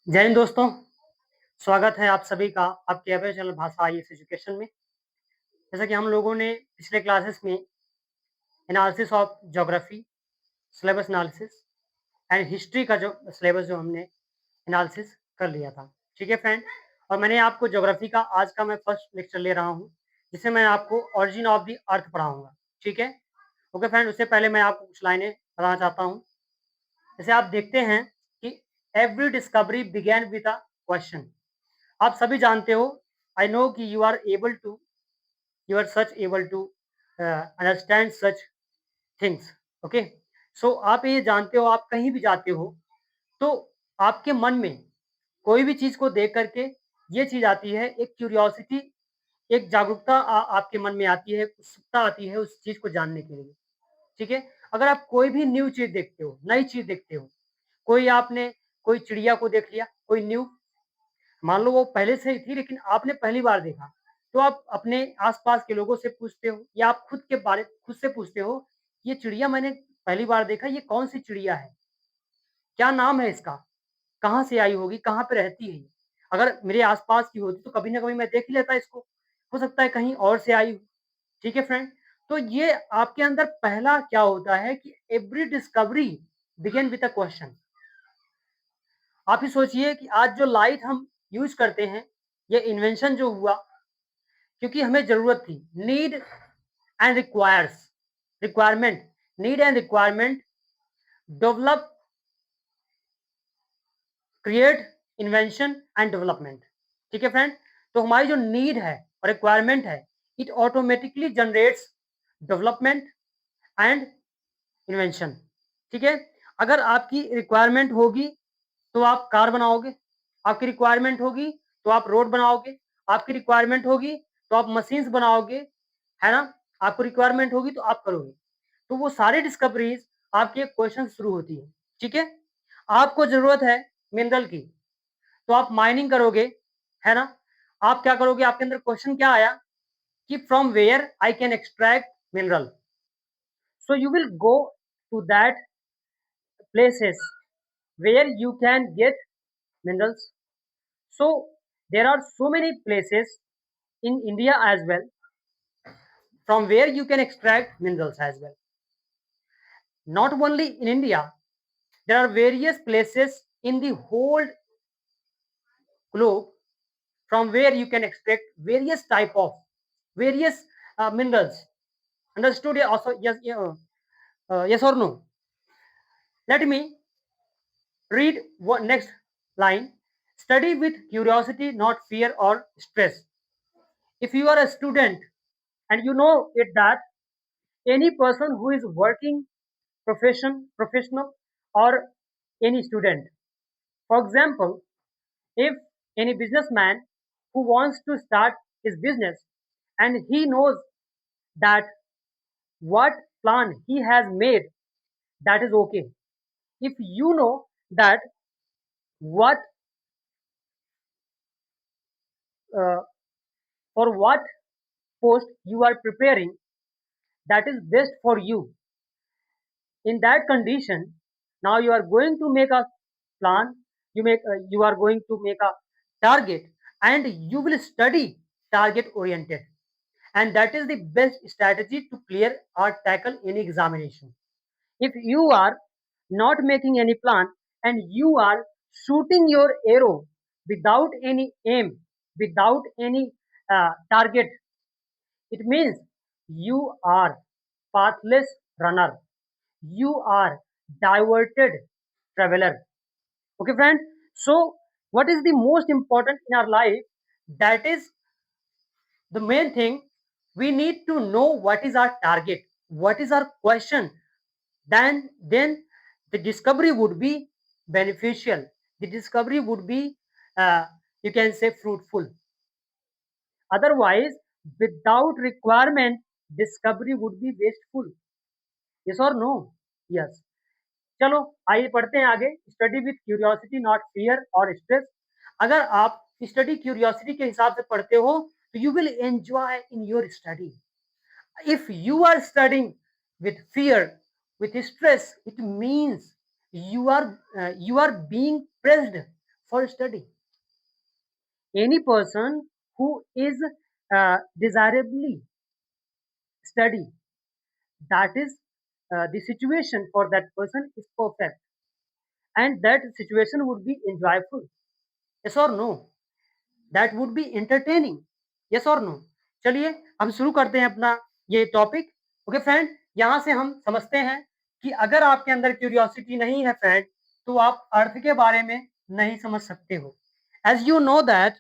जय हिंद दोस्तों, स्वागत है आप सभी का आपके अपने चैनल भाषा आईएएस एजुकेशन में। जैसा कि हम लोगों ने पिछले क्लासेस में analysis of geography, syllabus analysis and history का जो सिलेबस जो हमने एनालिसिस कर लिया था। ठीक है फ्रेंड? और मैंने आपको ज्योग्राफी का आज का मैं फर्स्ट लेक्चर ले रहा हूँ, जिसमें मैं आपको ओरिजिन ऑफ द अर्थ पढ़ाऊँगा। ठीक है? ओके फ्रेंड, उससे पहले मैं आपको कुछ लाइनें बताना चाहता हूँ। जैसे आप देखते हैं कि every discovery begin with a question. आप सभी जानते हो, आई नो कि you are such able to understand such things. Okay, so आप ये जानते हो, आप कहीं भी जाते हो तो आपके मन में कोई भी चीज को देख करके ये चीज आती है, एक क्यूरियोसिटी, एक जागरूकता आपके मन में आती है, उत्सुकता आती है उस चीज को जानने के लिए। ठीक है? अगर आप कोई भी न्यू चीज देखते हो, नई चीज देखते हो, कोई आपने कोई चिड़िया को देख लिया, कोई न्यू, मान लो वो पहले से ही थी लेकिन आपने पहली बार देखा, तो आप अपने आस-पास के लोगों से पूछते हो या आप खुद से पूछते हो, ये चिड़िया मैंने पहली बार देखा, ये कौन-सी चिड़िया है? क्या नाम है इसका? कहाँ से आई होगी? कहाँ पे रहती है ये? अगर मेरे आस-पास की होती तो कभी न कभी मैं देख ही लेता इसको। हो सकता है कहीं और से आई हो। ठीक है फ्रेंड? तो ये आपके अंदर पहला क्या होता है कि every discovery begin with a question. आप ही सोचिए कि आज जो लाइट हम यूज़ करते हैं, ये इन्वेंशन जो हुआ क्योंकि हमें ज़रूरत थी। Need and requirement, need and requirement develop, create, invention and development. ठीक है फ्रेंड? तो हमारी जो नीड है और रिक्वायरमेंट है, it automatically generates development and invention. ठीक है? अगर आपकी रिक्वायरमेंट होगी तो आप कार बनाओगे, आपकी रिक्वायरमेंट होगी तो आप रोड बनाओगे, आपकी रिक्वायरमेंट होगी तो आप मशीन्स बनाओगे, है ना? आपको रिक्वायरमेंट होगी तो आप करोगे। तो वो सारी डिस्कवरीज़ आपके क्वेश्चन शुरू होती है। ठीक है? आपको ज़रूरत है मिनरल की, तो आप माइनिंग करोगे, है ना? आप क्या करोगे, आपके अंदर क्वेश्चन क्या आया कि from where I can extract mineral? So you will go to that places where you can get minerals. So there are so many places in India as well from where you can extract minerals as well. Not only in India, there are various places in the whole globe from where you can extract various type of various minerals. Understood? Also, yes, yes or no? Let me read what next line. Study with curiosity, not fear or stress. If you are a student and you know it that any person who is working professional or any student, for example, if any businessman who wants to start his business and he knows that what plan he has made, that is okay. If you know that what uh, for what post you are preparing, that is best for you, in that condition, now you are going to make a plan, you are going to make a target, and you will study target oriented, and that is the best strategy to clear or tackle any examination. If you are not making any plan and you are shooting your arrow without any aim, without any target, it means you are pathless runner, you are diverted traveler. Okay friend, so what is the most important in our life? That is the main thing. We need to know what is our target, what is our question, then the discovery would be beneficial, the discovery would be you can say fruitful. Otherwise, without requirement, discovery would be wasteful. Yes or no? Yes. चलो आइए पढ़ते हैं आगे। Study with curiosity not fear और stress. अगर आप study curiosity के हिसाब से पढ़ते हो तो you will enjoy in your study. If you are studying with fear, with stress, it means you are you are being pressed for study. Any person who is desirably study, that is the situation for that person is perfect, and that situation would be enjoyable. Yes or no? That would be entertaining. Yes or no? चलिए हम शुरू करते हैं अपना ये topic. Okay friend, यहाँ से हम समझते हैं कि अगर आपके अंदर क्यूरियोसिटी नहीं है फ्रेंड, तो आप अर्थ के बारे में नहीं समझ सकते हो. एज यू नो दैट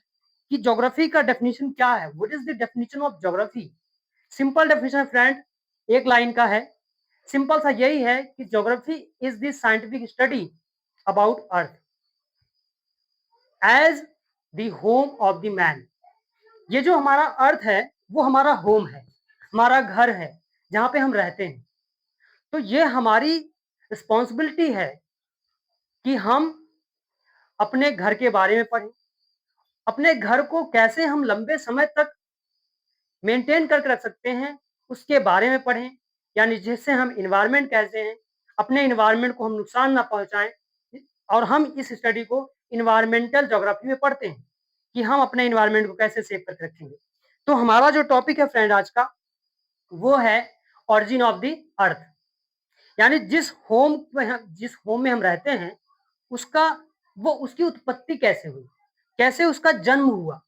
कि ज्योग्राफी का डेफिनेशन क्या है. What is the definition of geography? Simple definition friend एक लाइन का है. सिंपल सा यही है कि geography is the scientific study about earth as the home of the man. ये जो हमारा अर्थ है वो हमारा होम है, हमारा घर है, जहाँ पे हम रहते हैं. तो ये हमारी रिस्पॉन्सिबिलिटी है कि हम अपने घर के बारे में पढ़ें, अपने घर को कैसे हम लंबे समय तक मेंटेन करके रख सकते हैं, उसके बारे में पढ़ें. यानी जिससे हम एनवायरनमेंट कहते हैं, अपने एनवायरनमेंट को हम नुकसान ना पहुँचाएँ. और हम इस स्टडी को एनवायरमेंटल ज्योग्राफी में पढ़ते हैं कि हम अपने एनवायरनमेंट को कैसे सेव करके रखेंगे. तो हमारा जो टॉपिक है फ्रेंड आज का, वो है ओरिजिन ऑफ द अर्थ. यानी जिस होम में हम रहते हैं, उसका वो उसकी उत्पत्ति कैसे हुई, कैसे उसका जन्म हुआ,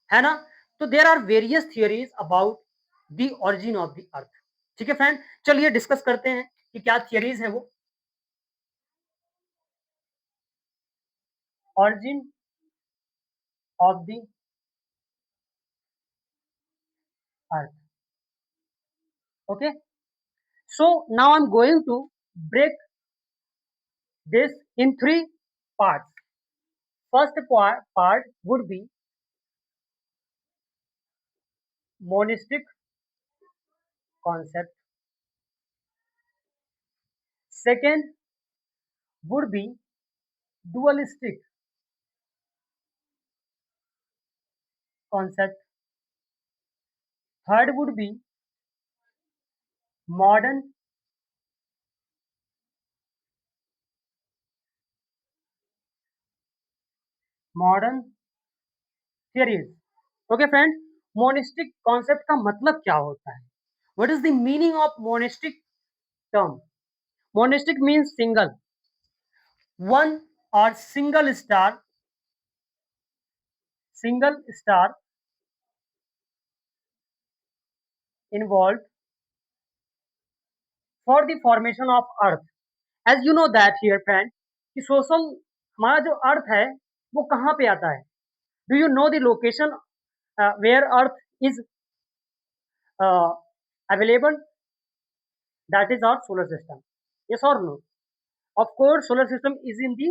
है ना. तो there are various theories about the origin of the earth. ठीक है फ्रेंड, चलिए डिस्कस करते हैं कि क्या थियोरीज है वो. Origin of the earth. Okay, so now I am going to break this in three parts. First part would be monistic concept. Second would be dualistic concept. Third would be modern modern theories. Okay friend, monistic concept का मतलब क्या होता है? What is the meaning of monistic term? Monistic means single, one or single star involved for the formation of earth. As you know that here friend कि सोशल हमारा जो earth है वो कहाँ पे आता है. Do you know the location where earth is available? That is our solar system. Yes और नो? Of course solar system is in the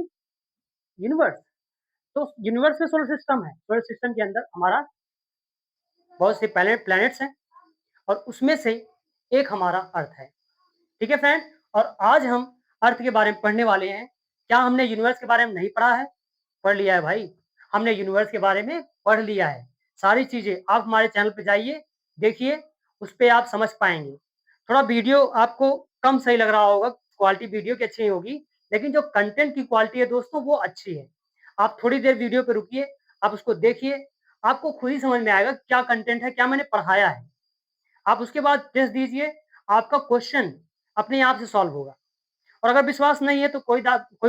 universe. तो यूनिवर्स में सोलर सिस्टम है. सोलर सिस्टम के अंदर हमारा बहुत से प्लैनेट्स हैं और उसमें से एक हमारा अर्थ है. ठीक है फ्रेंड, और आज हम अर्थ के बारे में पढ़ने वाले हैं. क्या हमने यूनिवर्स के बारे में नहीं पढ़ा है? पढ़ लिया है भाई. हमने यूनिवर्स के बारे में पढ़ लिया है. सारी चीजें आप हमारे चैनल पे जाइए, देखिए, उस पे आप समझ पाएंगे. थोड़ा वीडियो आपको कम सही लग रहा होगा, क्वालिटी वीडियो की अच्छी नहीं होगी, लेकिन जो कंटेंट की क्वालिटी है दोस्तों वो अच्छी है. आप थोड़ी देर वीडियो पे रुकिए, आप उसको देखिए, आपको खुद ही समझ में आएगा क्या कंटेंट है, क्या मैंने पढ़ाया है. आप उसके बाद टेस्ट दीजिए, आपका क्वेश्चन अपने आप से सॉल्व होगा. और अगर विश्वास नहीं है तो कोई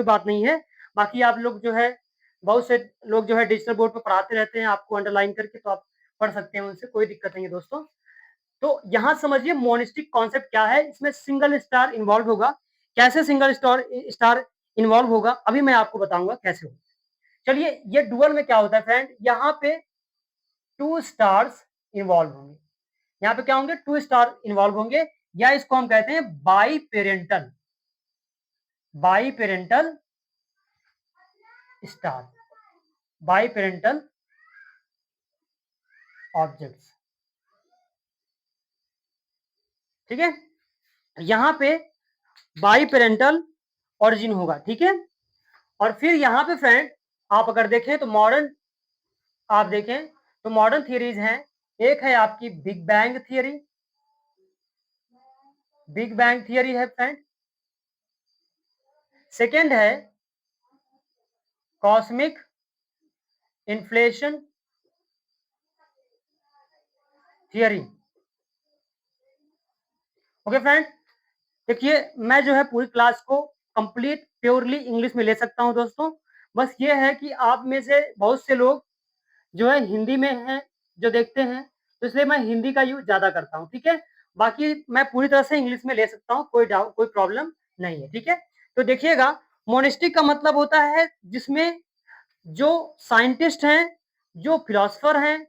बात नहीं है. बाकी आप लोग जो है, बहुत से लोग जो है डिजिटल बोर्ड पे पढ़ाते रहते हैं आपको अंडरलाइन करके, तो आप पढ़ सकते हैं उनसे, कोई दिक्कत नहीं है दोस्तों. तो यहाँ समझिए मोनिस्टिक कॉन्सेप्ट क्या है. इसमें सिंगल स्टार इन्वॉल्व होगा. कैसे सिंगल स्टार इन्वॉल्व होगा अभी मैं आपको बताऊंगा कैसे होगा. चलिए, ये डुअल में क्या होता है फ्रेंड, यहाँ पे टू स्टार्स इन्वॉल्व होंगे. यहाँ पे क्या होंगे? टू स्टार इन्वॉल्व होंगे, या इसको हम कहते हैं by parental star, by parental objects. ठीक है, यहाँ पे बाई पेरेंटल ओरिजिन होगा. ठीक है, और फिर यहाँ पे फ्रेंड आप अगर देखें तो मॉडर्न थियरीज हैं. एक है आपकी बिग बैंग थियरी है फ्रेंड. सेकेंड है cosmic inflation theory. Okay friend, देखिए मैं जो है पूरी क्लास को कंप्लीट प्योरली इंग्लिश में ले सकता हूं दोस्तों। बस ये है कि आप में से बहुत से लोग जो है हिंदी में हैं, जो देखते हैं, तो इसलिए मैं हिंदी का यूज ज्यादा करता हूँ, ठीक है। बाकी मैं पूरी तरह से इंग्लिश में ले सकता हूँ, कोई डाउट कोई प्रॉब्लम नहीं है, ठीक है। तो देखिएगा, मोनिस्टिक का मतलब होता है जिसमें जो साइंटिस्ट हैं, जो फिलोसफर हैं,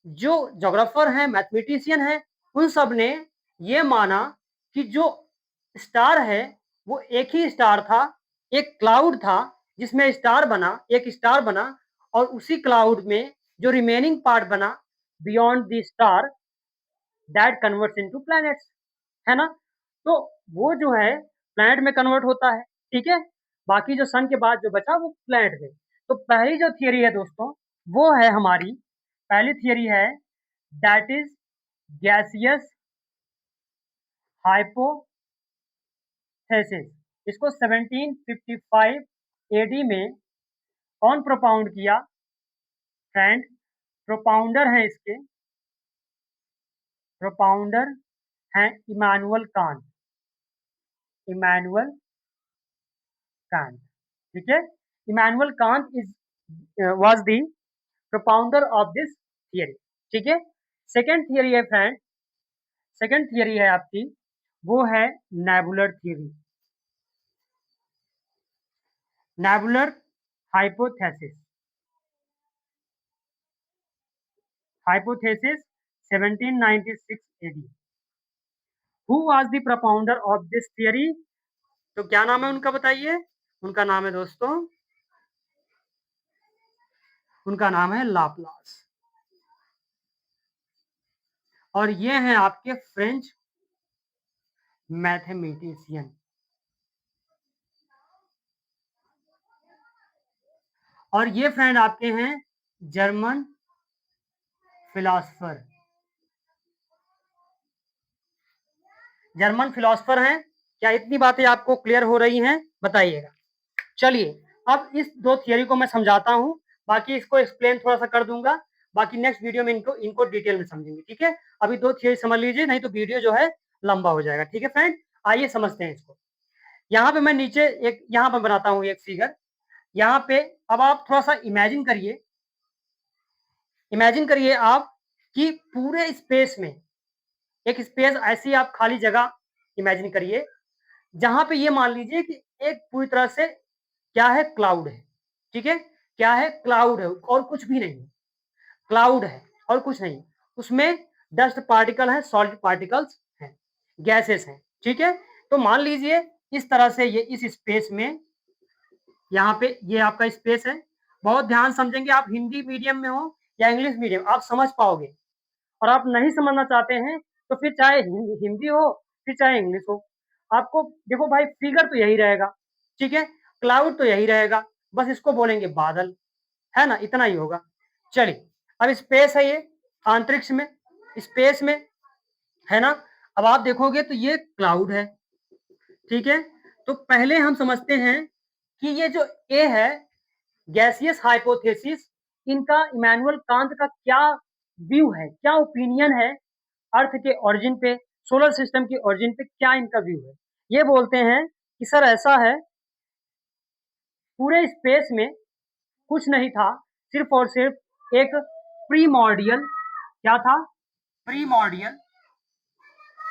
जो जोग्राफर हैं, मैथमेटिशियन हैं, उन सब ने ये माना कि जो स्टार है वो एक ही स्टार था, एक क्लाउड था जिसमें स्टार बना, एक स्टार बना, और उसी क्लाउड में जो रिमेनिंग पार्ट बना beyond the star that converts into planets, है ना। तो वो जो है प्लैनेट में कन्वर्ट होता है, ठीक है। बाकी जो सन के बाद जो बचा वो प्लैनेट में। तो पहली जो थियरी है दोस्तों, वो है हमारी पहली थियरी है, दैट इज गैसियस हाइपोथेसिस। इसको 1755 एडी में कौन प्रोपाउंड किया फ्रेंड? प्रोपाउंडर है इसके, प्रोपाउंडर हैं इमानुअल कांट, इमानुअल कांट, ठीक है। Immanuel Kant is was the propounder of this theory, ठीक है। सेकेंड थियरी है फ्रेंड, सेकेंड थियरी है आपकी, वो है nebular theory, nebular hypothesis, hypothesis 1796 AD. Who was the propounder of this theory? तो क्या नाम है उनका बताइए? उनका नाम है दोस्तों, उनका नाम है लाप्लास। और ये हैं आपके फ्रेंच मैथमेटिशियन। और ये फ्रेंड आपके हैं जर्मन फिलोसफर, जर्मन फिलोसफर हैं। क्या इतनी बातें आपको क्लियर हो रही हैं? बताइएगा। चलिए, अब इस दो थियरी को मैं समझाता हूं, बाकी इसको एक्सप्लेन थोड़ा सा कर दूंगा, बाकी नेक्स्ट वीडियो में इनको इनको डिटेल में समझेंगे, ठीक है। अभी दो थियरी समझ लीजिए, नहीं तो वीडियो जो है लंबा हो जाएगा, ठीक है फ्रेंड। आइए समझते हैं इसको। यहाँ पे मैं नीचे एक यहाँ पे बनाता हूँ एक फिगर, यहाँ पे अब आप थोड़ा सा इमेजिन करिए, इमेजिन करिए आप कि पूरे स्पेस में एक स्पेस ऐसी आप खाली जगह इमेजिन करिए, जहां पे ये मान लीजिए कि एक पूरी तरह से क्या है, क्लाउड है, ठीक है। क्या है? क्लाउड है और कुछ भी नहीं है, क्लाउड है और कुछ नहीं। उसमें डस्ट पार्टिकल है, सॉलिड पार्टिकल्स हैं, गैसेस हैं, ठीक है। तो मान लीजिए इस तरह से ये इस स्पेस में, यहाँ पे ये आपका स्पेस है। बहुत ध्यान समझेंगे, आप हिंदी मीडियम में हो या इंग्लिश मीडियम, आप समझ पाओगे। और आप नहीं समझना चाहते हैं तो फिर चाहे हिंदी हो फिर चाहे इंग्लिश हो, आपको देखो भाई फिगर तो यही रहेगा, ठीक है। क्लाउड तो यही रहेगा, बस इसको बोलेंगे बादल, है ना, इतना ही होगा। चलिए, अब स्पेस है ये, अंतरिक्ष में, स्पेस में, है ना। अब आप देखोगे तो ये क्लाउड है, ठीक है। तो पहले हम समझते हैं कि ये जो ए है, गैसियस हाइपोथेसिस, इनका इमैनुअल कांत का क्या व्यू है, क्या ओपिनियन है अर्थ के ओरिजिन पे, सोलर सिस्टम के ओरिजिन पे, क्या इनका व्यू है। ये बोलते हैं कि सर ऐसा है, पूरे स्पेस में कुछ नहीं था, सिर्फ और सिर्फ एक प्रीमॉर्डियल, क्या था? प्रीमॉर्डियल,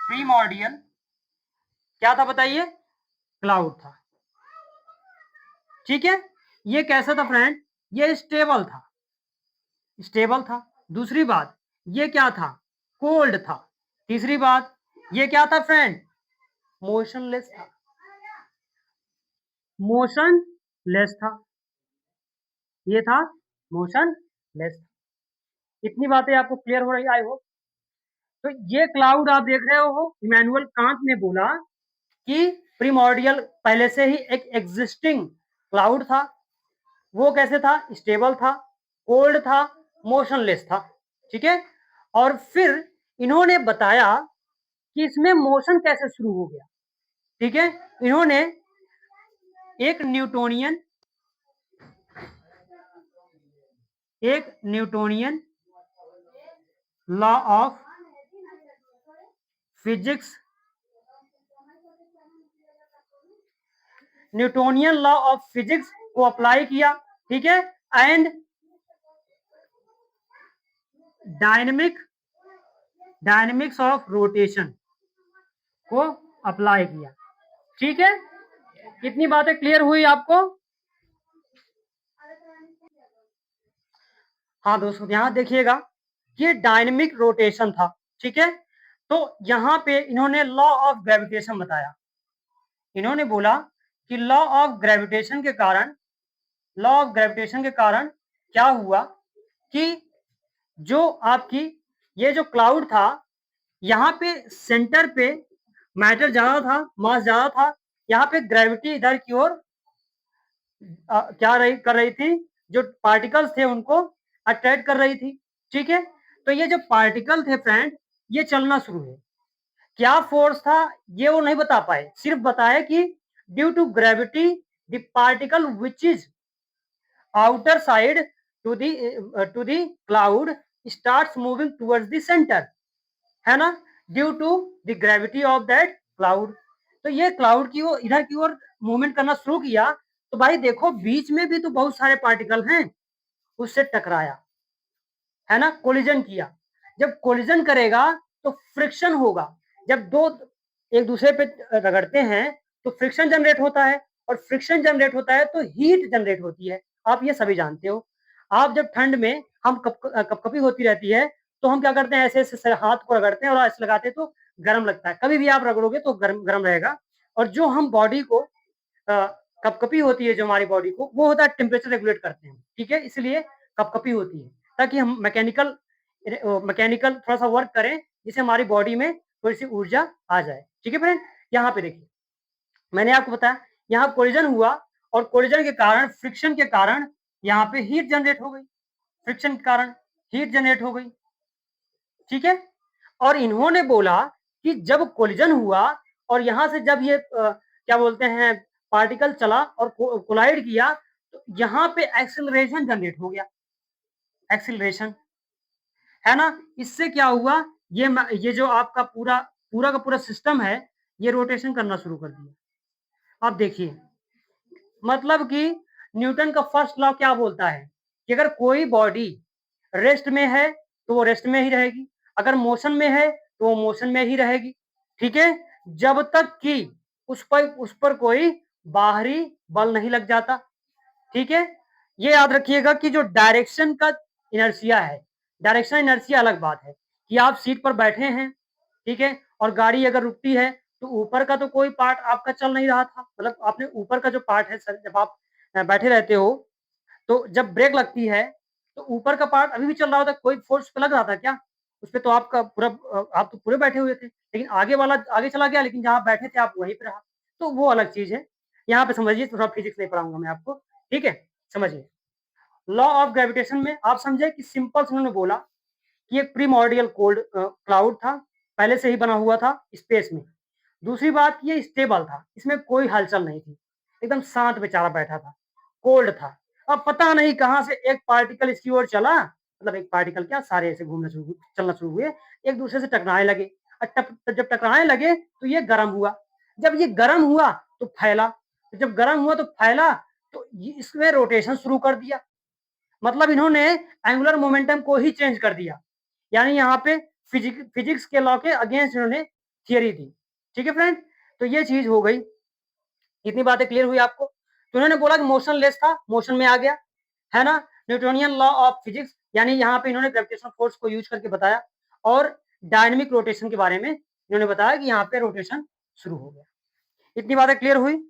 प्रीमॉर्डियल क्या था बताइए? क्लाउड था, ठीक है। ये कैसा था फ्रेंड? ये स्टेबल था, स्टेबल था। दूसरी बात, ये क्या था? कोल्ड था। तीसरी बात, ये क्या था फ्रेंड? मोशनलेस था, मोशनलेस था, ये था मोशनलेस। इतनी बातें आपको क्लियर हो रही, आई होप। तो ये क्लाउड आप देख रहे हो, इमैनुअल कांट ने बोला कि प्रीमॉर्डियल पहले से ही एक एग्जिस्टिंग क्लाउड था। वो कैसे था? स्टेबल था, कोल्ड था, मोशनलेस था, ठीक है। और फिर इन्होंने बताया कि इसमें मोशन कैसे शुरू हो गया, ठीक है। इन्होंने एक न्यूटोनियन एक Newtonian law of physics, Newtonian law of physics को अप्लाई किया, ठीक है, एंड डायनेमिक्स ऑफ रोटेशन को अप्लाई किया, ठीक है। कितनी बातें क्लियर हुई आपको? हाँ दोस्तों, यहां देखिएगा, ये डायनेमिक रोटेशन था, ठीक है। तो यहां पे इन्होंने लॉ ऑफ ग्रेविटेशन बताया। इन्होंने बोला कि लॉ ऑफ ग्रेविटेशन के कारण, लॉ ऑफ ग्रेविटेशन के कारण क्या हुआ कि जो आपकी ये जो क्लाउड था, यहाँ पे सेंटर पे मैटर ज्यादा था, मास ज्यादा था, यहाँ पे ग्रेविटी इधर की ओर क्या कर रही थी, जो पार्टिकल्स थे उनको अट्रैक्ट कर रही थी, ठीक है। तो ये जो पार्टिकल थे फ्रेंड, ये चलना शुरू हुए। क्या फोर्स था ये वो नहीं बता पाए, सिर्फ बताया कि due to gravity the particle which is outer side to the cloud starts moving towards the centre, है ना, due to the gravity of that cloud. तो ये क्लाउड की ओर, इधर की ओर मूवमेंट करना शुरू किया। तो भाई देखो, बीच में भी तो बहुत सारे पार्टिकल हैं, उससे टकराया, है ना, कोलिजन किया। जब कोलिजन करेगा तो फ्रिक्शन होगा। जब दो एक दूसरे पे रगड़ते हैं तो फ्रिक्शन जनरेट होता है, और फ्रिक्शन जनरेट होता है तो हीट जनरेट होती है। आप ये सभी जानते हो। आप जब ठंड में हम कपकपी होती रहती है, तो हम क्या करते हैं, ऐसे ऐसे हाथ को रगड़ते हैं और ऐसे लगाते हैं तो गर्म लगता है। कभी भी आप रगड़ोगे तो गर्म गर्म रहेगा। और जो हम बॉडी को कपकपी होती है, जो हमारी बॉडी को, वो होता है टेम्परेचर रेगुलेट करते हैं, ठीक है, इसलिए कपकपी होती है, ताकि हम मैकेनिकल थोड़ा सा वर्क करें, जिससे हमारी बॉडी में थोड़ी सी ऊर्जा आ जाए, ठीक है फ्रेंड। यहाँ पे देखिए, मैंने आपको बताया, यहाँ कोलिजन हुआ, और कोलिजन के कारण, फ्रिक्शन के कारण यहाँ पे हीट जनरेट हो गई, फ्रिक्शन के कारण हीट जनरेट हो गई, ठीक है। और इन्होंने बोला कि जब कोलिजन हुआ और यहां से जब ये क्या बोलते हैं, पार्टिकल चला और कोलाइड किया, तो यहाँ पे एक्सिलरेशन जनरेट हो गया, एक्सिलरेशन, है ना। इससे क्या हुआ, ये जो आपका पूरा पूरा का पूरा सिस्टम है, ये रोटेशन करना शुरू कर दिया। अब देखिए, मतलब कि न्यूटन का फर्स्ट लॉ क्या बोलता है कि अगर कोई बॉडी रेस्ट में है तो वो रेस्ट में ही रहेगी, अगर मोशन में है तो वो मोशन में ही रहेगी, ठीक है, जब तक कि उस पर कोई बाहरी बल नहीं लग जाता, ठीक है। ये याद रखिएगा कि जो डायरेक्शन का इनर्शिया है, डायरेक्शन इनर्शिया अलग बात है कि आप सीट पर बैठे हैं, ठीक है, और गाड़ी अगर रुकती है तो ऊपर का तो कोई पार्ट आपका चल नहीं रहा था, मतलब आपने ऊपर का जो पार्ट है सर, जब आप बैठे रहते हो तो जब ब्रेक लगती है तो ऊपर का पार्ट अभी भी चल रहा होता है, कोई फोर्स पे लग रहा था क्या? उस पे तो आपका पूरा आप तो पूरे बैठे हुए थे, लेकिन आगे वाला आगे चला गया, लेकिन जहाँ बैठे थे आप वहीं पे रहा, तो वो अलग चीज है। यहाँ पे समझिए, थोड़ा फिजिक्स नहीं पढ़ाऊंगा मैं आपको, ठीक है, समझिए। लॉ ऑफ ग्रेविटेशन में आप समझे कि सिंपल से उन्होंने बोला कि एक प्रीमॉर्डियल कोल्ड क्लाउड था, पहले से ही बना हुआ था स्पेस में। दूसरी बात, ये स्टेबल था, इसमें कोई हलचल नहीं थी, एकदम शांत बेचारा बैठा था, कोल्ड था। अब पता नहीं कहां से एक पार्टिकल इसकी ओर चला, मतलब एक पार्टिकल क्या, सारे ऐसे चलना शुरू हुए, एक दूसरे से टकराने लगे। जब टकराने लगे तो ये गर्म हुआ, जब ये गर्म हुआ तो फैला, जब गर्म हुआ तो फैला, तो इसमें रोटेशन शुरू कर दिया। मतलब इन्होंने एंगुलर मोमेंटम को ही चेंज कर दिया, यानी यहाँ पे फिजिक्स के लॉ के अगेंस्ट इन्होंने थियरी दी, ठीक है फ्रेंड। तो ये चीज हो गई, इतनी बातें क्लियर हुई आपको। तो उन्होंने बोला कि मोशनलेस था, मोशन में आ गया, है ना, न्यूटोनियन लॉ ऑफ फिजिक्स, यानी यहाँ पे इन्होंने ग्रेविटेशनल फोर्स को यूज करके बताया, और डायनेमिक रोटेशन के बारे में इन्होंने बताया कि यहाँ पे रोटेशन शुरू हो गया। इतनी बातें क्लियर हुई।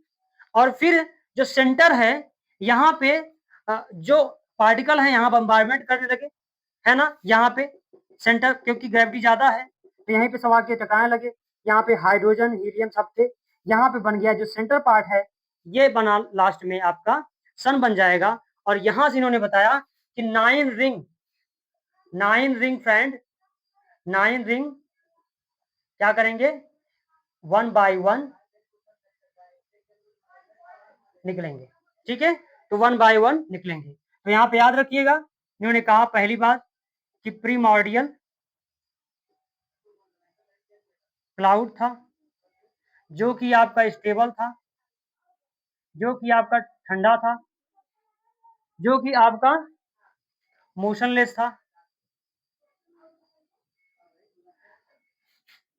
और फिर जो सेंटर है, यहाँ पे जो पार्टिकल है यहाँ बम्बार्डमेंट करने लगे, है ना, यहाँ पे सेंटर, क्योंकि ग्रेविटी ज्यादा है तो यहीं पे सब आके टकराने लगे। यहाँ पे हाइड्रोजन हीलियम सब थे, यहाँ पे बन गया जो सेंटर पार्ट है, ये बना लास्ट में आपका सन बन जाएगा। और यहां से इन्होंने बताया कि 9 रिंग फ्रेंड, 9 रिंग क्या करेंगे, 1 बाय 1 निकलेंगे, ठीक है, तो 1 बाय 1 निकलेंगे। तो यहाँ पे याद रखिएगा इन्होंने कहा पहली बात कि प्रीमॉर्डियल क्लाउड था, जो कि आपका स्टेबल था, जो कि आपका ठंडा था, जो कि आपका मोशनलेस था,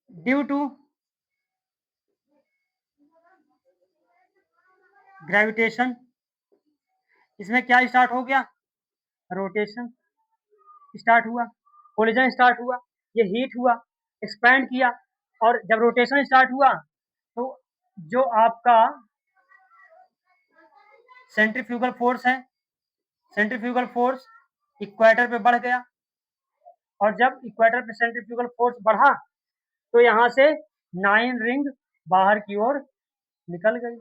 ड्यू टू ग्रेविटेशन। इसमें क्या स्टार्ट हो गया? रोटेशन स्टार्ट हुआ, कोलिजन स्टार्ट हुआ, ये हीट हुआ, एक्सपैंड किया, और जब रोटेशन स्टार्ट हुआ तो जो आपका सेंट्रीफ्यूगल फोर्स है, सेंट्रीफ्यूगल फोर्स इक्वेटर पे बढ़ गया, और जब इक्वेटर पे सेंट्रीफ्यूगल फोर्स बढ़ा तो यहाँ से 9 रिंग बाहर की ओर निकल गई।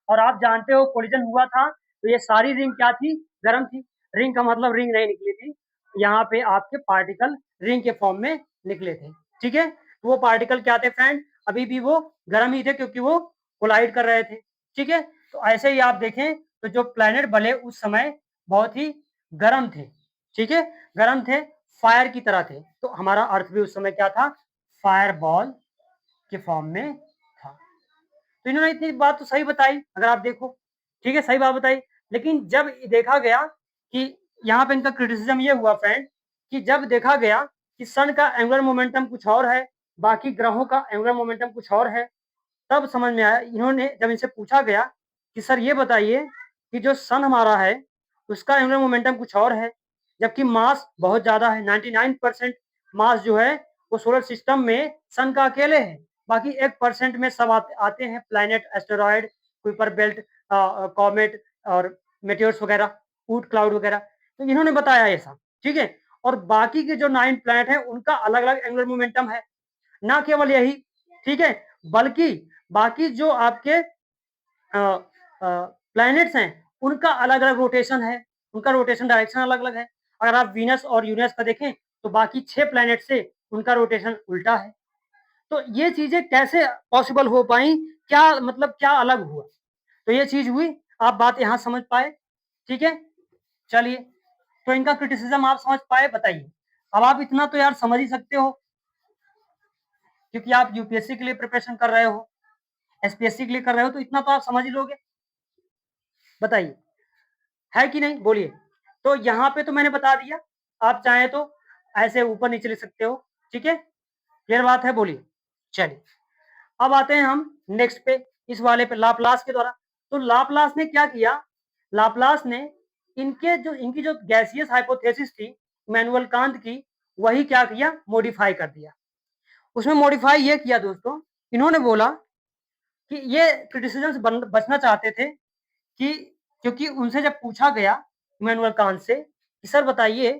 और आप जानते हो कोलिजन हुआ था तो ये सारी रिंग क्या थी? गर्म थी। रिंग का मतलब रिंग नहीं निकली थी, यहाँ पे आपके पार्टिकल रिंग के फॉर्म में निकले थे। ठीक है, तो वो पार्टिकल क्या थे फ्रेंड? अभी भी वो गर्म ही थे क्योंकि वो कोलाइड कर रहे थे। ठीक है, तो ऐसे ही आप देखें तो जो प्लैनेट बने उस समय बहुत ही गर्म थे। ठीक है, गर्म थे, फायर की तरह थे। तो हमारा अर्थ भी उस समय क्या था? फायर बॉल के फॉर्म में था। तो इन्होंने इतनी बात तो सही बताई, अगर आप देखो। ठीक है, सही बात बताई। लेकिन जब देखा गया कि यहाँ पे इनका क्रिटिसिज्म ये हुआ फ्रेंड कि जब देखा गया कि सन का एंगुलर मोमेंटम कुछ और है, बाकी ग्रहों का एंगुलर मोमेंटम कुछ और है, तब समझ में आया। इन्होंने जब इनसे पूछा गया कि सर ये बताइए कि जो सन हमारा है उसका एंगुलर मोमेंटम कुछ और है, जबकि मास बहुत ज्यादा है, 99% मास जो है वो सोलर सिस्टम में सन का अकेले है, बाकी 1% में सब आते हैं, planet, asteroid, Kuiper belt, comet और मेटियोर्स वगैरह, ऊट क्लाउड वगैरह। तो इन्होंने बताया ऐसा। ठीक है, और बाकी के जो 9 प्लैनेट है उनका अलग अलग एंगुलर मोमेंटम है, ना केवल यही। ठीक है, बल्कि बाकी जो आपके प्लैनेट्स हैं उनका अलग अलग रोटेशन है, उनका रोटेशन डायरेक्शन अलग अलग है। अगर आप वीनस और यूरेनस का देखें तो बाकी 6 प्लैनेट से उनका रोटेशन उल्टा है। तो ये चीजें कैसे पॉसिबल हो पाई? क्या मतलब क्या अलग हुआ? तो ये चीज हुई, आप बात यहां समझ पाए। ठीक है, चलिए, तो इनका क्रिटिसिज्म आप समझ पाए, बताइए। अब आप इतना तो यार समझ ही सकते हो क्योंकि आप यूपीएससी के लिए प्रिपरेशन कर रहे हो, एसपीएससी के लिए कर रहे हो, तो इतना तो आप समझ ही लोगे। बताइए, है कि नहीं? बोलिए। तो यहाँ पे तो मैंने बता दिया, आप चाहे तो ऐसे ऊपर नीचे लिख सकते हो। ठीक है, क्लियर बात है? बोलिए। चलिए, अब आते हैं हम नेक्स्ट पे, इस वाले पे, लाप्लास के द्वारा। तो लाप्लास ने क्या किया? लाप्लास ने इनकी जो गैसियस हाइपोथेसिस थी इमैनुअल कांत की, वही क्या किया? मॉडिफाई कर दिया। उसमें मॉडिफाई ये किया दोस्तों, इन्होंने बोला कि ये क्रिटिसिज्म से बचना चाहते थे कि क्योंकि उनसे जब पूछा गया इमैनुअल कांत से कि सर बताइए,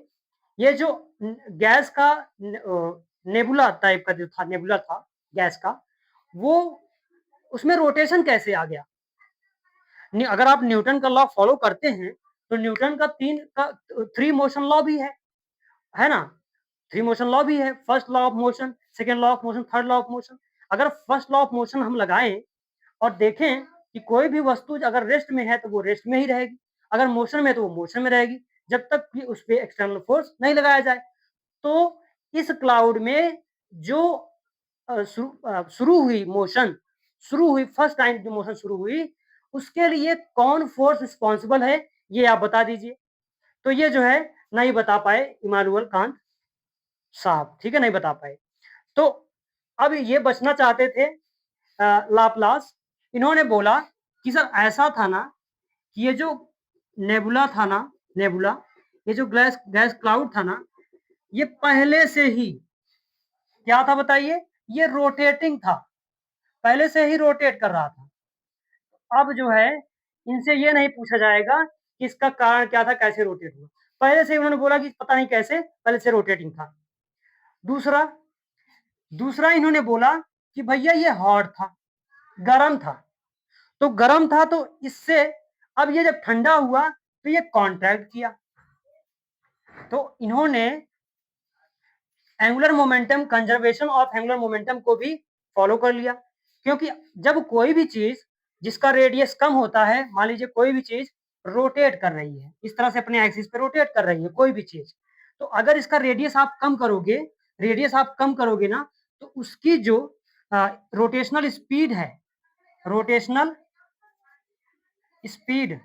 ये जो गैस का नेबुला टाइप का जो था, नेबुला था गैस का, वो उसमें रोटेशन कैसे आ गया? अगर आप न्यूटन का लॉ फॉलो करते हैं तो न्यूटन का 3 मोशन लॉ भी है ना? 3 मोशन लॉ भी है, first law of motion, second law of motion, third law of motion. अगर फर्स्ट लॉ ऑफ मोशन हम लगाएं और देखें कि कोई भी वस्तु अगर रेस्ट में है तो वो रेस्ट में ही रहेगी, अगर मोशन में है तो वो मोशन में रहेगी, जब तक कि उस पर एक्सटर्नल फोर्स नहीं लगाया जाए। तो इस क्लाउड में जो शुरू हुई मोशन, शुरू हुई फर्स्ट टाइम जो मोशन शुरू हुई, उसके लिए कौन फोर्स रिस्पॉन्सिबल है, ये आप बता दीजिए। तो ये जो है नहीं बता पाए इमानुअल कांत साहब। ठीक है, नहीं बता पाए। तो अब ये बचना चाहते थे लाप्लास। इन्होंने बोला कि सर ऐसा था ना कि ये जो नेबुला था ना, नेबुला, ये जो गैस गैस क्लाउड था ना, ये पहले से ही क्या था बताइए? ये रोटेटिंग था, पहले से ही रोटेट कर रहा था। अब जो है इनसे ये नहीं पूछा जाएगा कि इसका कारण क्या था, कैसे रोटेट हुआ। पहले से उन्होंने बोला कि पता नहीं कैसे, पहले से रोटेटिंग था। दूसरा दूसरा इन्होंने बोला कि भैया ये हॉट था, गर्म था। तो गर्म था तो इससे अब ये जब ठंडा हुआ तो ये कॉन्ट्रैक्ट किया। तो इन्होंने angular momentum, conservation of angular momentum को भी फॉलो कर लिया, क्योंकि जब कोई भी चीज जिसका रेडियस कम होता है, मान लीजिए कोई भी चीज रोटेट कर रही है, इस तरह से अपने एक्सिस पे रोटेट कर रही है कोई भी चीज। तो अगर इसका रेडियस आप कम करोगे ना, तो उसकी जो रोटेशनल स्पीड है, रोटेशनल स्पीड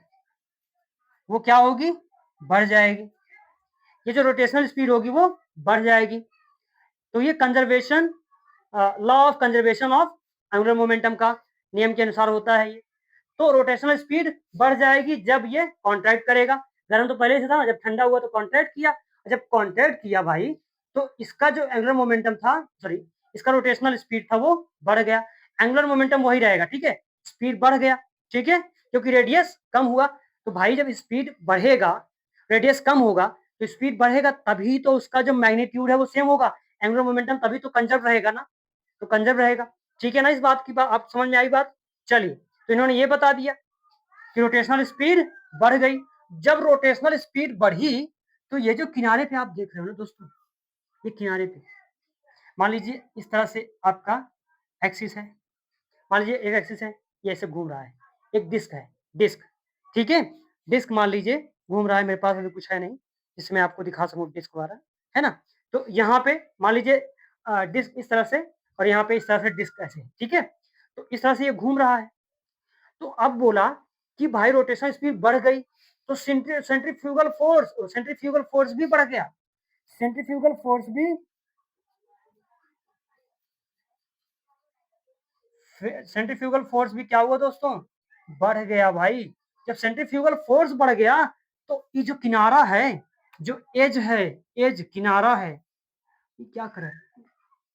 वो क्या होगी, बढ़ जाएगी। ये जो रोटेशनल स्पीड होगी वो बढ़ जाएगी। तो ये conservation, law of conservation of angular momentum का नियम के अनुसार होता है ये। तो रोटेशनल स्पीड बढ़ जाएगी जब ये कॉन्ट्रैक्ट करेगा। गर्म तो पहले से था, जब ठंडा हुआ तो कॉन्ट्रैक्ट किया, जब कॉन्ट्रैक्ट किया भाई, तो इसका जो एंगुलर मोमेंटम था, सॉरी, इसका रोटेशनल स्पीड था वो बढ़ गया। एंगुलर मोमेंटम वही रहेगा, ठीक है, स्पीड बढ़ गया, ठीक है, क्योंकि रेडियस कम हुआ। तो भाई जब स्पीड बढ़ेगा, रेडियस कम होगा, तो स्पीड बढ़ेगा, तभी तो उसका जो मैग्नीट्यूड है वो सेम होगा, एंगुलर मोमेंटम तभी तो कंजर्व रहेगा ना, तो कंजर्व रहेगा। ठीक है ना, इस बात की बात आप समझ में आई बात। चलिए, तो इन्होंने ये बता दिया कि रोटेशनल स्पीड बढ़ गई। जब रोटेशनल स्पीड बढ़ी, तो ये जो किनारे पे आप देख रहे हो ना दोस्तों, ये किनारे पे मान लीजिए इस तरह से आपका एक्सिस है, मान लीजिए एक एक्सिस है, ये ऐसे घूम रहा है, एक डिस्क है, डिस्क, ठीक है, डिस्क मान लीजिए घूम रहा है, मेरे पास अभी कुछ है नहीं जिसमें आपको दिखा सकूं डिस्क वाला, है ना। तो यहाँ पे मान लीजिए डिस्क इस तरह से, और यहाँ पे इस तरह से डिस्क ऐसे, ठीक है, तो इस तरह से ये घूम रहा है। तो अब बोला कि भाई रोटेशनल स्पीड बढ़ गई, तो सेंट्रीफ्यूगल फोर्स भी बढ़ गया, सेंट्रीफ्यूगल फोर्स भी सेंट्रीफ्यूगल फोर्स भी क्या हुआ दोस्तों, बढ़ गया भाई। जब सेंट्रीफ्यूगल फोर्स बढ़ गया, तो ये जो किनारा है, जो एज है, एज किनारा है, ये क्या करे,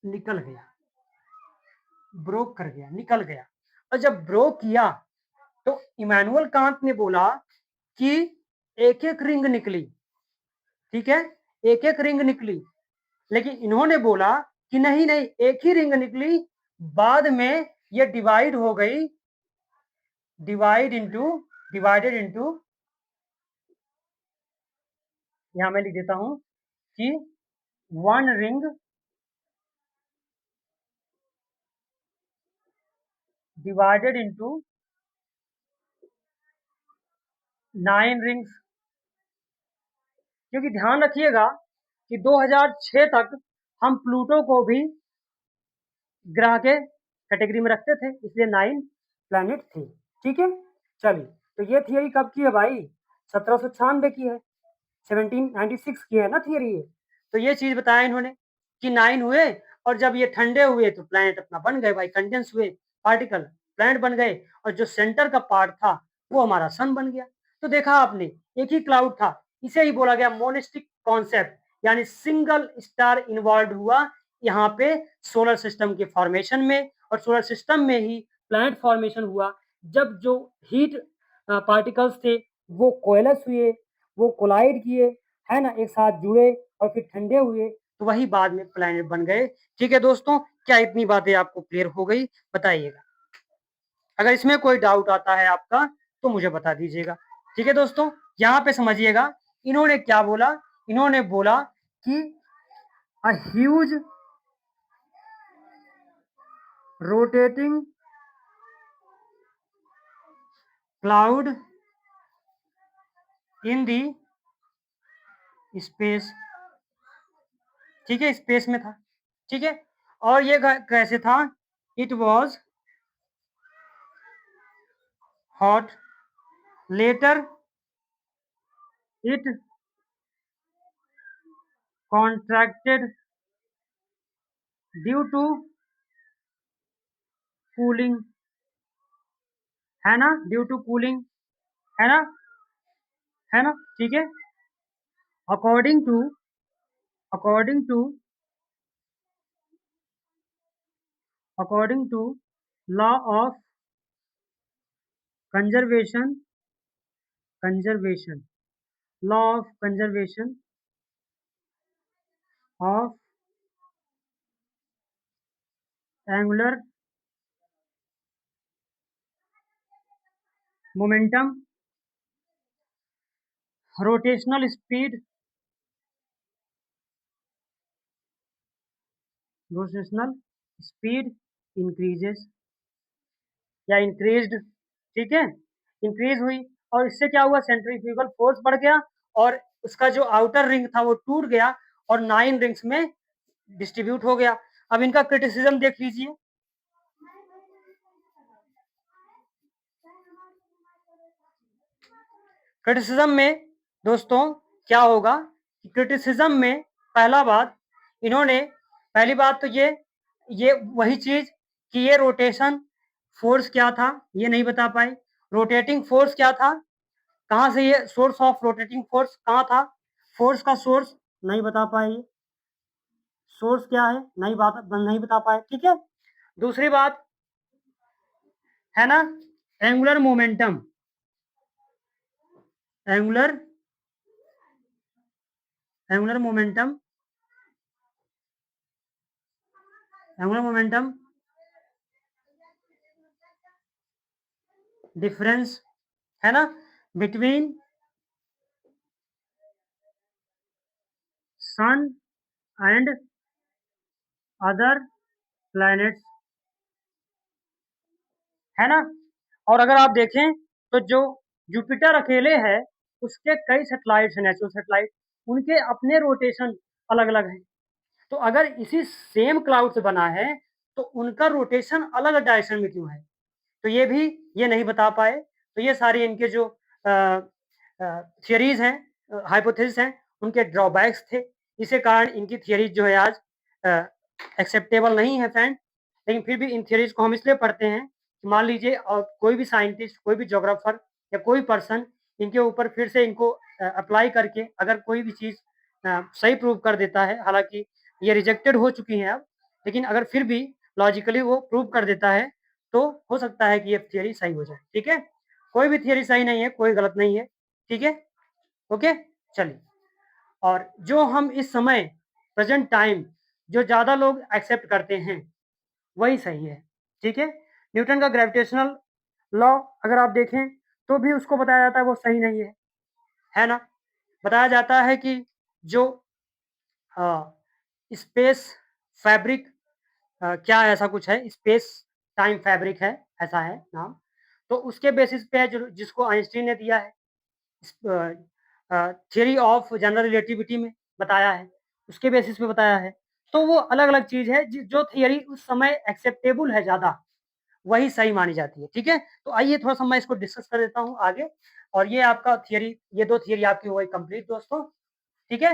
निकल गया, ब्रोक कर गया, निकल गया। और जब ब्रोक किया, तो इमैनुअल कांट ने बोला कि एक एक रिंग निकली, ठीक है, एक एक रिंग निकली। लेकिन इन्होंने बोला कि नहीं नहीं, एक ही रिंग निकली, बाद में ये डिवाइड हो गई, डिवाइडेड इंटू, यहां मैं लिख देता हूं कि one ring divided into 9 rings. क्योंकि ध्यान रखिएगा कि 2006 तक हम प्लूटो को भी ग्रह के कैटेगरी में रखते थे, इसलिए 9 प्लैनेट थे, ठीक है। चलिए, तो ये थियरी कब की है भाई, 1796 की है, 1796 की है ना थियरी ये। तो ये चीज बताया इन्होंने कि 9 हुए, और जब ये ठंडे हुए तो प्लैनेट अपना बन गए भाई, कंडेंस हुए पार्टिकल, प्लैनेट बन गए, और जो सेंटर का पार्ट था वो हमारा सन बन गया। तो देखा आपने, एक ही क्लाउड था, इसे ही बोला गया मोनिस्टिक कॉन्सेप्ट, यानी सिंगल स्टार इन्वॉल्व हुआ यहाँ पे सोलर सिस्टम के फॉर्मेशन में, और सोलर सिस्टम में ही प्लैनेट फॉर्मेशन हुआ। जब जो हीट पार्टिकल्स थे वो कोयलस हुए, वो कोलाइड किए, है ना, एक साथ जुड़े और फिर ठंडे हुए, तो वही बाद में प्लैनेट बन गए। ठीक है दोस्तों, क्या इतनी बातें आपको क्लियर हो गई, बताइएगा। अगर इसमें कोई डाउट आता है आपका, तो मुझे बता दीजिएगा। ठीक है दोस्तों, यहाँ पे समझिएगा, इन्होंने क्या बोला, इन्होंने बोला कि a huge rotating cloud in the space, ठीक है, स्पेस में था, ठीक है। और ये कैसे था, it was hot, later it contracted due to cooling, है ना, ड्यू टू कूलिंग, है ना, है ना, ठीक है। According to according to according to law of conservation conservation law of conservation of angular momentum, rotational speed rotational speed increases या increased, ठीक है, इंक्रीज हुई, और इससे क्या हुआ, सेंट्रीफ्यूगल फोर्स बढ़ गया और उसका जो आउटर रिंग था वो टूट गया और 9 रिंग्स में डिस्ट्रीब्यूट हो गया। अब इनका क्रिटिसिज्म देख लीजिए। क्रिटिसिज्म में दोस्तों क्या होगा, क्रिटिसिज्म में पहला बात, इन्होंने पहली बात तो ये वही चीज कि ये रोटेशन फोर्स क्या था ये नहीं बता पाए। रोटेटिंग फोर्स क्या था, कहां से ये सोर्स ऑफ रोटेटिंग फोर्स कहां था, फोर्स का सोर्स नहीं बता पाए, सोर्स क्या है नहीं बता पाए। ठीक है, दूसरी बात है ना, angular momentum, angular angular momentum angular momentum difference है ना, between sun and other planets, है ना। और अगर आप देखें तो जो जुपिटर अकेले है उसके कई सैटेलाइट्स हैं, नेचुरल सैटेलाइट, उनके अपने रोटेशन अलग अलग हैं। तो अगर इसी सेम क्लाउड से बना है तो उनका रोटेशन अलग डायरेक्शन में क्यों है, तो ये भी ये नहीं बता पाए। तो ये सारी इनके जो थियरीज हैं, हाइपोथेसिस हैं, उनके ड्रॉबैक्स थे। इसी कारण इनकी थियरीज जो है आज एक्सेप्टेबल नहीं है फ्रेंड। लेकिन फिर भी इन थियरीज को हम इसलिए पढ़ते हैं कि मान लीजिए कोई भी साइंटिस्ट, कोई भी जोग्राफर या कोई पर्सन इनके ऊपर फिर से इनको अप्लाई करके अगर कोई भी चीज़ सही प्रूव कर देता है, हालांकि ये रिजेक्टेड हो चुकी हैं अब, लेकिन अगर फिर भी लॉजिकली वो प्रूव कर देता है तो हो सकता है कि ये थियरी सही हो जाए। ठीक है, कोई भी थियरी सही नहीं है, कोई गलत नहीं है। ठीक है, ओके, चलिए। और जो हम इस समय प्रेजेंट टाइम जो ज़्यादा लोग एक्सेप्ट करते हैं वही सही है। ठीक है, न्यूटन का ग्रेविटेशनल लॉ अगर आप देखें तो भी उसको बताया जाता है वो सही नहीं है ना। बताया जाता है कि जो स्पेस फैब्रिक क्या ऐसा कुछ है, स्पेस टाइम फैब्रिक है, ऐसा है नाम। तो उसके बेसिस पे है जो जिसको आइंस्टीन ने दिया है, थियरी ऑफ जनरल रिलेटिविटी में बताया है, उसके बेसिस पे बताया है। तो वो अलग अलग चीज है, जो थियरी उस समय एक्सेप्टेबल है ज्यादा, वही सही मानी जाती है। ठीक है, तो आइए थोड़ा सा मैं इसको डिस्कस कर देता हूँ आगे। और ये आपका थियरी, ये दो थियरी आपकी हो गई कंप्लीट दोस्तों। ठीक है,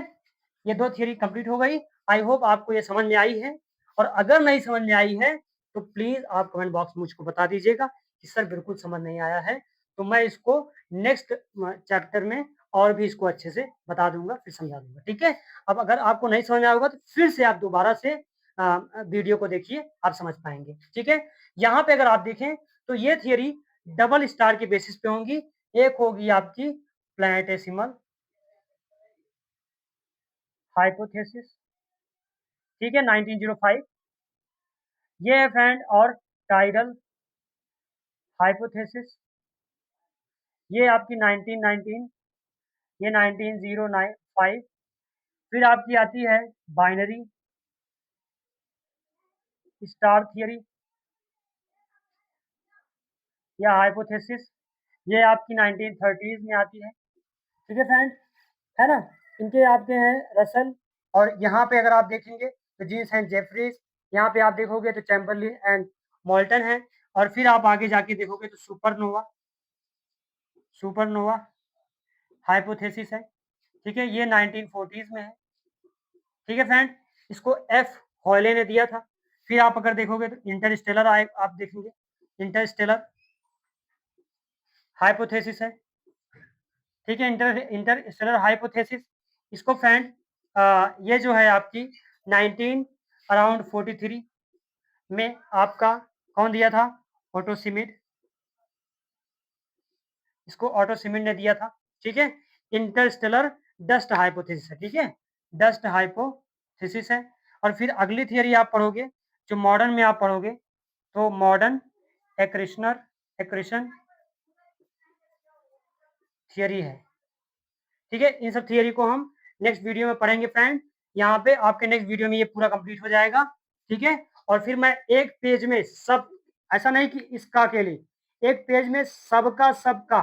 ये दो थियरी कंप्लीट हो गई। आई होप आपको ये समझ में आई है। और अगर नहीं समझ में आई है तो प्लीज आप कमेंट बॉक्स में मुझको बता दीजिएगा कि सर बिल्कुल समझ नहीं आया है, तो मैं इसको नेक्स्ट चैप्टर में और भी इसको अच्छे से बता दूंगा, फिर समझा दूंगा। ठीक है, अब अगर आपको नहीं समझ में आया होगा तो फिर से आप दोबारा से वीडियो को देखिए, आप समझ पाएंगे। ठीक है, यहाँ पे अगर आप देखें तो ये थियरी डबल स्टार के बेसिस पे होंगी। एक होगी आपकी प्लैनेटेसिमल हाइपोथेसिस, ठीक है, 1905। ये है फ्रेंड, और टाइडल हाइपोथेसिस, ये आपकी 1919, ये 1905। फिर आपकी आती है बाइनरी स्टार थियरी या हाइपोथेसिस, ये आपकी 1930s में आती है। ठीक है फ्रेंड, है ना। इनके आपके हैं रसल, और यहाँ पे अगर आप देखेंगे तो जीन्स एंड जेफरीज, यहाँ पे आप देखोगे तो चैम्बरलिन एंड मोल्टन है। और फिर आप आगे जाके देखोगे तो सुपरनोवा, सुपरनोवा हाइपोथेसिस है। ठीक है, ये 1940s में है। ठीक है फ्रेंड, इसको एफ हॉयले ने दिया था। फिर आप अगर देखोगे तो इंटरस्टेलर आए आप देखेंगे, इंटरस्टेलर हाइपोथेसिस है। ठीक है, इंटरस्टेलर हाइपोथेसिस, इसको फ्रेंड ये जो है आपकी 19 अराउंड 43 में आपका कौन दिया था, ऑटो सिमिड, इसको ऑटो सिमिड ने दिया था। ठीक है, इंटरस्टेलर डस्ट हाइपोथेसिस है। ठीक है, डस्ट हाइपोथेसिस है। और फिर अगली थियरी आप पढ़ोगे, जो मॉडर्न में आप पढ़ोगे तो मॉडर्न एक्रेशनर एक्रेशन थियरी है। ठीक है, इन सब थियरी को हम नेक्स्ट वीडियो में पढ़ेंगे फ्रेंड। यहाँ पे आपके नेक्स्ट वीडियो में ये पूरा कंप्लीट हो जाएगा। ठीक है, और फिर मैं एक पेज में सब, ऐसा नहीं कि इसका के लिए, एक पेज में सबका सबका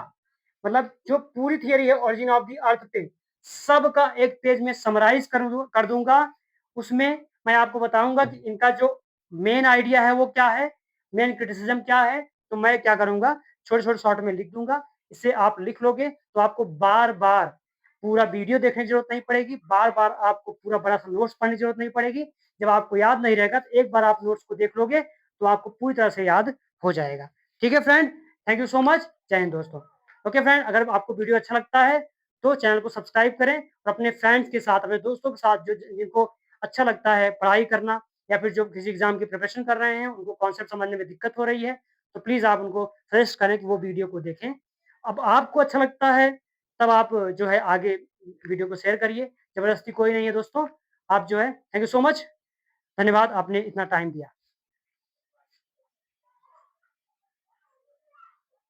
मतलब जो पूरी थियरी है ओरिजिन ऑफ द अर्थ पे, सबका एक पेज में समराइज कर दूंगा। उसमें मैं आपको बताऊंगा कि इनका जो मेन आइडिया है वो क्या है, मेन क्रिटिसिज्म क्या है। तो मैं क्या करूंगा, छोटे छोटे शॉर्ट में लिख दूंगा। इसे आप लिख लोगे तो आपको बार बार पूरा वीडियो देखने की जरूरत नहीं पड़ेगी, बार बार आपको पूरा बड़ा सा नोट्स पढ़ने की जरूरत नहीं पड़ेगी। जब आपको याद नहीं रहेगा तो एक बार आप नोट्स को देख लोगे तो आपको पूरी तरह से याद हो जाएगा। ठीक है friend, thank you so much. जय हिंद दोस्तों। ओके फ्रेंड, अगर आपको वीडियो अच्छा लगता है तो चैनल को सब्सक्राइब करें और अपने फ्रेंड्स के साथ, अपने दोस्तों के साथ जो जिनको अच्छा लगता है पढ़ाई करना, या फिर जो किसी एग्जाम की प्रिपरेशन कर रहे हैं, उनको कॉन्सेप्ट समझने में दिक्कत हो रही है, तो प्लीज आप उनको सजेस्ट करें कि वो वीडियो को देखें। अब आपको अच्छा लगता है तब आप जो है आगे वीडियो को शेयर करिए। जबरदस्ती कोई नहीं है दोस्तों। आप जो है, थैंक यू सो मच। धन्यवाद, आपने इतना टाइम दिया।